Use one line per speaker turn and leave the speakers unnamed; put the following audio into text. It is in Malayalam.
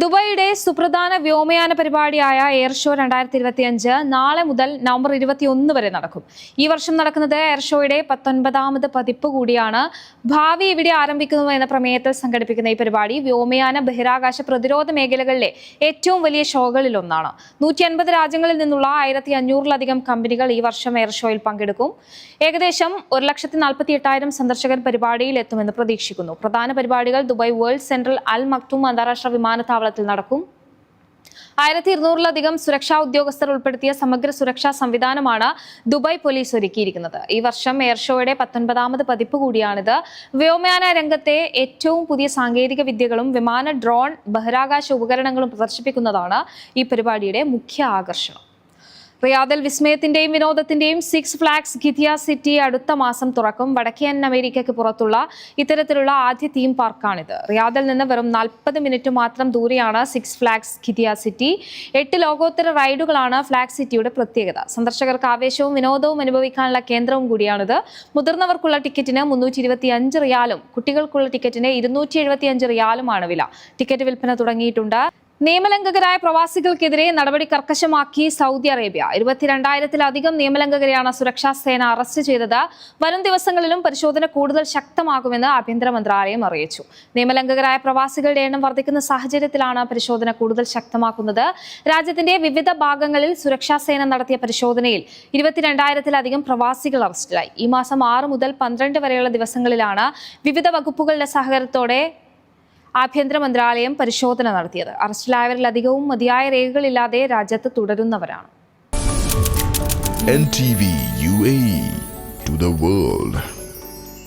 ദുബായിയുടെ സുപ്രധാന വ്യോമയാന പരിപാടിയായ എയർ ഷോ 2025 നാളെ മുതൽ നവംബർ 21 വരെ നടക്കും. ഈ വർഷം നടക്കുന്നത് എയർ ഷോയുടെ 19ാമത് പതിപ്പ് കൂടിയാണ്. ഭാവി എവിടെ ആരംഭിക്കുന്നു എന്ന പ്രമേയത്തിൽ സംഘടിപ്പിക്കുന്ന ഈ പരിപാടി വ്യോമയാന ബഹിരാകാശ പ്രതിരോധ മേഖലകളിലെ ഏറ്റവും വലിയ ഷോകളിൽ ഒന്നാണ്. 150 രാജ്യങ്ങളിൽ നിന്നുള്ള 1500-ലധികം കമ്പനികൾ ഈ വർഷം എയർ ഷോയിൽ പങ്കെടുക്കും. ഏകദേശം 1,48,000 സന്ദർശകർ പരിപാടിയിൽ എത്തുമെന്ന് പ്രതീക്ഷിക്കുന്നു. പ്രധാന പരിപാടികൾ Dubai world central Al Maktoum അന്താരാഷ്ട്ര വിമാനത്താവളത്തിൽ നടക്കും. 1200-ലധികം സുരക്ഷാ ഉദ്യോഗസ്ഥർ ഉൾപ്പെടുത്തിയ സമഗ്ര സുരക്ഷാ സംവിധാനമാണ് ദുബായ് പോലീസ് ഒരുക്കിയിരിക്കുന്നത്. ഈ വർഷം എയർ ഷോയുടെ 19ാമത് പതിപ്പ് കൂടിയാണിത്. വ്യോമയാന രംഗത്തെ ഏറ്റവും പുതിയ സാങ്കേതിക വിദ്യകളും വിമാന, ഡ്രോൺ, ബഹിരാകാശ ഉപകരണങ്ങളും പ്രദർശിപ്പിക്കുന്നതാണ് ഈ പരിപാടിയുടെ മുഖ്യ ആകർഷണം. റിയാദിൽ വിസ്മയത്തിന്റെയും വിനോദത്തിന്റെയും സിക്സ് ഫ്ലാഗ്സ് ഗിദിയ സിറ്റി അടുത്ത മാസം തുറക്കും. വടക്കൻ അമേരിക്കയ്ക്ക് പുറത്തുള്ള ഇത്തരത്തിലുള്ള ആദ്യ തീം പാർക്കാണിത്. റിയാദിൽ നിന്ന് വെറും 40 മിനിറ്റ് മാത്രം ദൂരെയാണ് സിക്സ് ഫ്ലാഗ്സ് ഗിദിയ സിറ്റി. 8 ലോകോത്തര റൈഡുകളാണ് ഫ്ലാഗ് സിറ്റിയുടെ പ്രത്യേകത. സന്ദർശകർക്ക് ആവേശവും വിനോദവും അനുഭവിക്കാനുള്ള കേന്ദ്രവും കൂടിയാണിത്. മുതിർന്നവർക്കുള്ള ടിക്കറ്റിന് 325 റിയാലും കുട്ടികൾക്കുള്ള ടിക്കറ്റിന് 275 റിയാലുമാണ് വില. ടിക്കറ്റ് വിൽപ്പന തുടങ്ങിയിട്ടുണ്ട്. നിയമലംഘകരായ പ്രവാസികൾക്കെതിരെ നടപടി കർക്കശമാക്കി സൗദി അറേബ്യ. 22,000-ലധികം നിയമലംഘകരെയാണ് സുരക്ഷാ സേന അറസ്റ്റ് ചെയ്തത്. വരും ദിവസങ്ങളിലും പരിശോധന കൂടുതൽ ശക്തമാകുമെന്ന് ആഭ്യന്തര മന്ത്രാലയം അറിയിച്ചു. നിയമലംഘകരായ പ്രവാസികളുടെ എണ്ണം വർദ്ധിക്കുന്ന സാഹചര്യത്തിലാണ് പരിശോധന കൂടുതൽ ശക്തമാക്കുന്നത്. രാജ്യത്തിന്റെ വിവിധ ഭാഗങ്ങളിൽ സുരക്ഷാ സേന നടത്തിയ പരിശോധനയിൽ 22,000-ലധികം പ്രവാസികൾ അറസ്റ്റിലായി. ഈ മാസം 6 മുതൽ 12 വരെയുള്ള ദിവസങ്ങളിലാണ് വിവിധ വകുപ്പുകളുടെ സഹകരണത്തോടെ ആഭ്യന്തര മന്ത്രാലയം പരിശോധന നടത്തിയത്. അറസ്റ്റിലായവരിലധികവും മതിയായ രേഖകളില്ലാതെ രാജ്യത്ത് തുടരുന്നവരാണ്.
NTV UAE to the world.